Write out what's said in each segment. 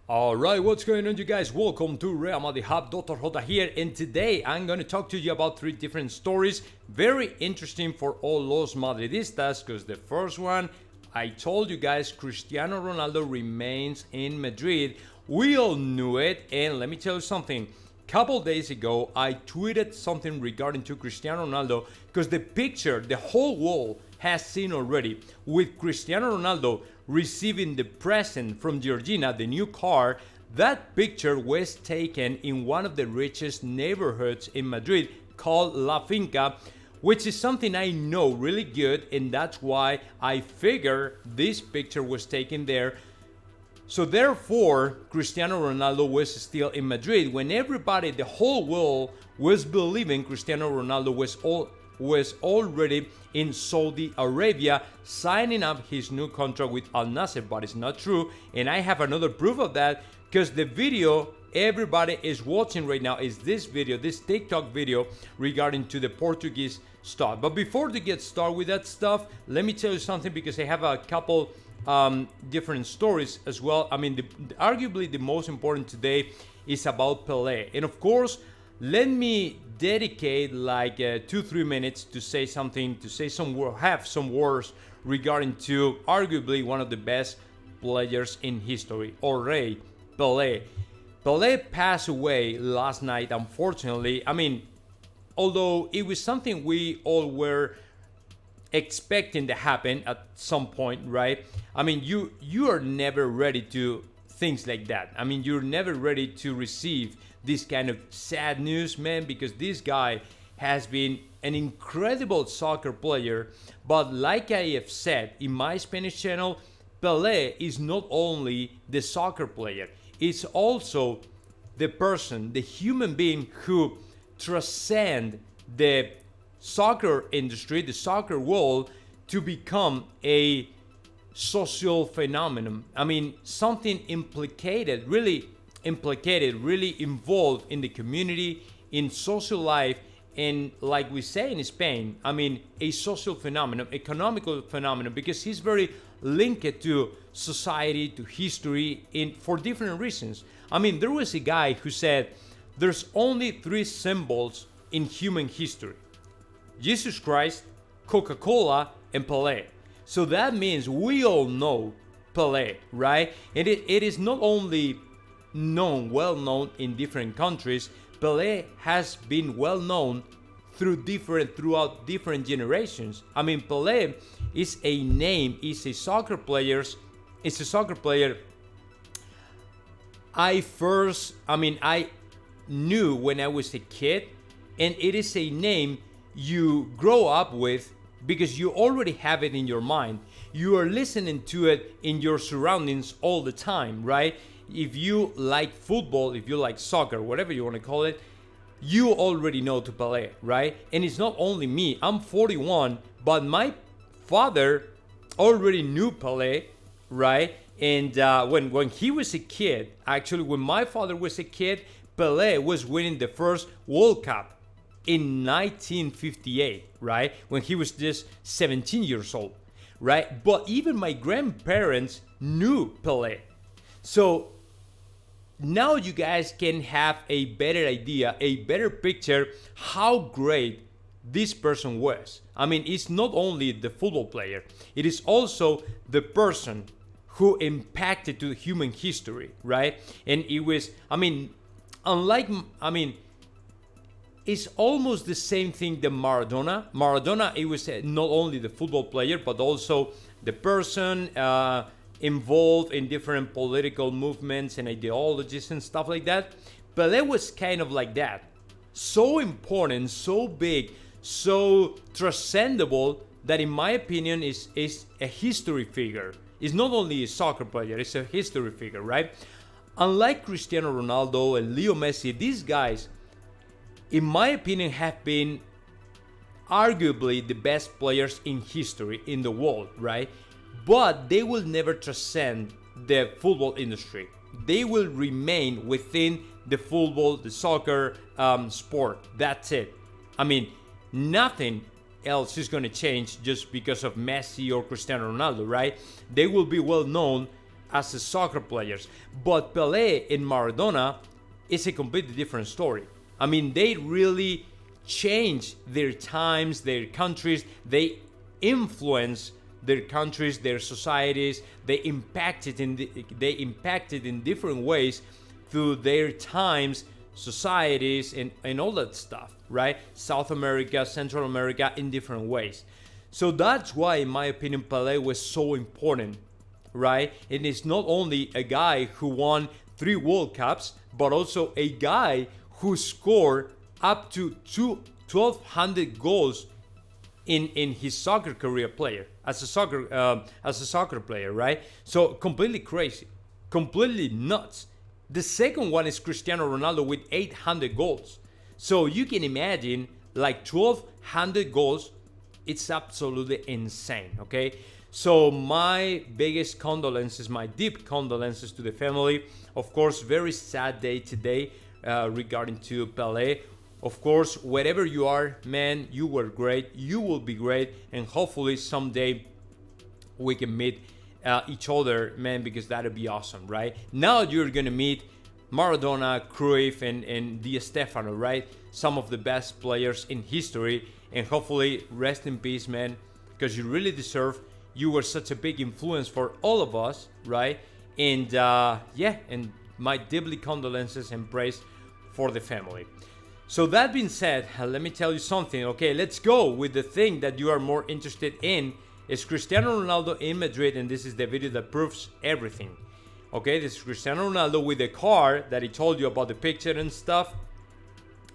Alright, what's going on, you guys? Welcome to Real Madrid Hub. Dr. JOTA here, and today I'm going to talk to you about three different stories. Very interesting for all los Madridistas, because the first one, I told you guys, Cristiano Ronaldo remains in Madrid. We all knew it, and let me tell you something. Couple days ago, I tweeted something regarding to Cristiano Ronaldo, because the picture, the whole world has seen already, with Cristiano Ronaldo receiving the present from Georgina, the new car. That picture was taken in one of the richest neighborhoods in Madrid called La Finca, which is something I know really good, and that's why I figure this picture was taken there. So therefore, Cristiano Ronaldo was still in Madrid when everybody, the whole world, was believing Cristiano Ronaldo was already in Saudi Arabia signing up his new contract with Al Nassr, but it's not true. And I have another proof of that, because the video everybody is watching right now is this video, this TikTok video regarding to the Portuguese stuff. But before to get started with that stuff, let me tell you something, because I have a couple different stories as well. I mean, arguably the most important today is about Pele. And of course, let me dedicate like 2-3 minutes to say something, have some words regarding to arguably one of the best players in history, already Pele. Pele passed away last night, unfortunately. I mean, although it was something we all were expecting to happen at some point, right? I mean, you are never ready to things like that. I mean, you're never ready to receive this kind of sad news, man, because this guy has been an incredible soccer player. But like I have said in my Spanish channel, Pele is not only the soccer player, it's also the person, the human being who transcend the soccer industry, the soccer world, to become a social phenomenon. I mean, something really involved in the community, in social life, and like we say in Spain, I mean, a social phenomenon, economical phenomenon, because he's very linked to society, to history, for different reasons. I mean, there was a guy who said there's only three symbols in human history: Jesus Christ, Coca-Cola, and Pele. So that means we all know Pele, right? And it is not only well known in different countries. Pele has been well known throughout different generations. I mean, Pele is a name, is a soccer player. I knew when I was a kid, and it is a name you grow up with because you already have it in your mind. You are listening to it in your surroundings all the time, right? If you like football, if you like soccer, whatever you want to call it, you already know to Pele, right? And it's not only me. I'm 41, but my father already knew Pele, right? And when he was a kid, actually, when my father was a kid, Pele was winning the first World Cup in 1958, right? When he was just 17 years old, right? But even my grandparents knew Pele. So now you guys can have a better idea, a better picture how great this person was. I mean, it's not only the football player, it is also the person who impacted to human history, right? And it was, it's almost the same thing than Maradona. Maradona, it was not only the football player, but also the person involved in different political movements and ideologies and stuff like that. Pele was kind of like that. So important, so big, so transcendable that in my opinion is a history figure. It's not only a soccer player, it's a history figure, right? Unlike Cristiano Ronaldo and Leo Messi, these guys, in my opinion, have been arguably the best players in history in the world, right? But they will never transcend the football industry. They will remain within the football, the soccer sport. That's it. I mean, nothing else is going to change just because of Messi or Cristiano Ronaldo, right? They will be well known as a soccer players. But Pele and Maradona is a completely different story. I mean, they really changed their times, their countries. They influenced their countries, their societies. They impacted in different ways through their times, societies, and all that stuff, right? South America, Central America, in different ways. So that's why, in my opinion, Pele was so important, right? And it's not only a guy who won 3 World Cups, but also a guy who scored up to 1,200 goals in his soccer career player, as a soccer player, right? So completely crazy, completely nuts. The second one is Cristiano Ronaldo with 800 goals. So you can imagine, like 1,200 goals, it's absolutely insane, okay? So my biggest condolences, my deep condolences to the family. Of course, very sad day today regarding to Pele. Of course, wherever you are, man, you were great. You will be great. And hopefully someday we can meet each other, man, because that'd be awesome, right? Now you're going to meet Maradona, Cruyff, and Di Stefano, right? Some of the best players in history. And hopefully, rest in peace, man, because you really deserve. You were such a big influence for all of us, right? And yeah, and my deeply condolences and praise for the family. So that being said, let me tell you something. Okay, let's go with the thing that you are more interested in. Is Cristiano Ronaldo in Madrid, and this is the video that proves everything. Okay, this is Cristiano Ronaldo with the car that he told you about, the picture and stuff,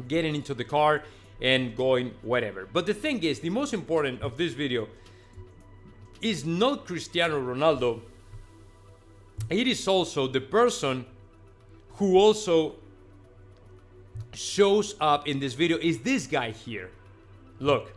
getting into the car and going whatever. But the thing is, the most important of this video is not Cristiano Ronaldo. It is also the person who also shows up in this video is this guy here. Look.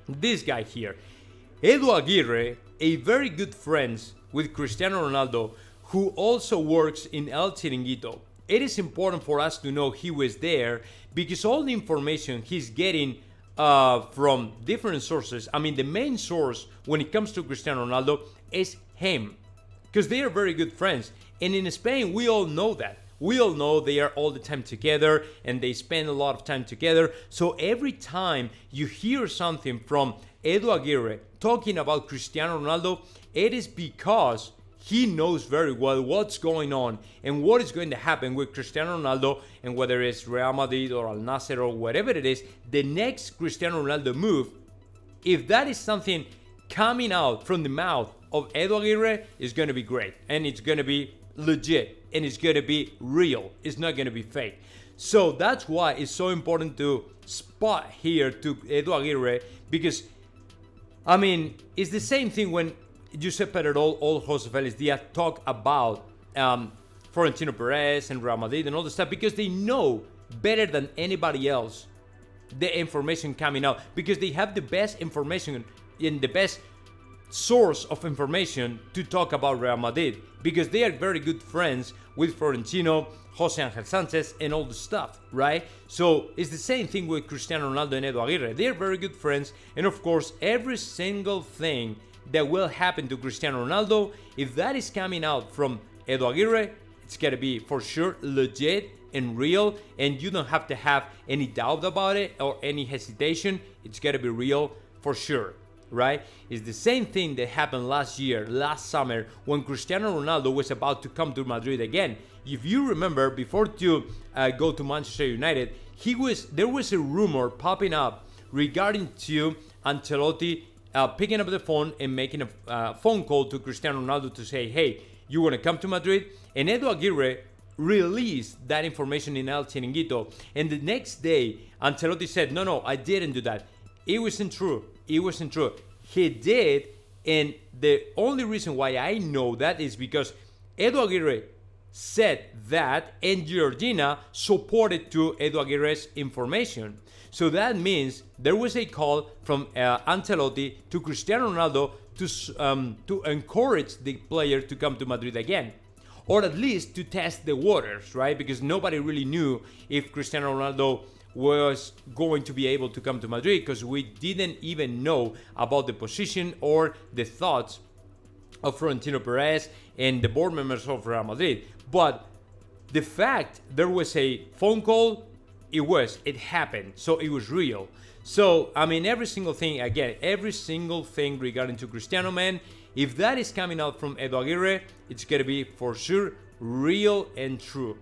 This guy here. Edu Aguirre, a very good friend with Cristiano Ronaldo, who also works in El Chiringuito. It is important for us to know he was there because all the information he's getting from different sources. I mean, the main source when it comes to Cristiano Ronaldo is him, because they are very good friends. And in Spain, we all know that. We all know they are all the time together and they spend a lot of time together. So every time you hear something from Edu Aguirre talking about Cristiano Ronaldo, it is because he knows very well what's going on and what is going to happen with Cristiano Ronaldo, and whether it's Real Madrid or Al Nassr or whatever it is, the next Cristiano Ronaldo move, if that is something coming out from the mouth of Edu Aguirre, is going to be great. And it's going to be legit. And it's going to be real. It's not going to be fake. So that's why it's so important to spot here to Edu Aguirre, because, I mean, it's the same thing when Josep Pedrerol or Jose Felix Diaz talk about Florentino Perez and Real Madrid and all the stuff, because they know better than anybody else the information coming out, because they have the best information and the best source of information to talk about Real Madrid, because they are very good friends with Florentino, Jose Angel Sanchez, and all the stuff, right? So it's the same thing with Cristiano Ronaldo and Edu Aguirre. They are very good friends, and of course, every single thing that will happen to Cristiano Ronaldo, if that is coming out from Edu Aguirre, it's gotta be for sure legit and real, and you don't have to have any doubt about it or any hesitation. It's gotta be real for sure, right? It's the same thing that happened last summer, when Cristiano Ronaldo was about to come to Madrid again. If you remember, before to go to Manchester United, there was a rumor popping up regarding to Ancelotti picking up the phone and making a phone call to Cristiano Ronaldo to say, hey, you want to come to Madrid? And Edu Aguirre released that information in El Chiringuito. And the next day, Ancelotti said, no, I didn't do that. It wasn't true. He did. And the only reason why I know that is because Edu Aguirre said that, and Georgina supported to Edu Aguirre's information. So that means there was a call from Ancelotti to Cristiano Ronaldo to encourage the player to come to Madrid again, or at least to test the waters, right? Because nobody really knew if Cristiano Ronaldo was going to be able to come to Madrid, because we didn't even know about the position or the thoughts of Florentino Perez and the board members of Real Madrid. But the fact there was a phone call, it happened. So it was real. So, I mean, every single thing regarding to Cristiano, man, if that is coming out from Edu Aguirre, it's going to be for sure real and true.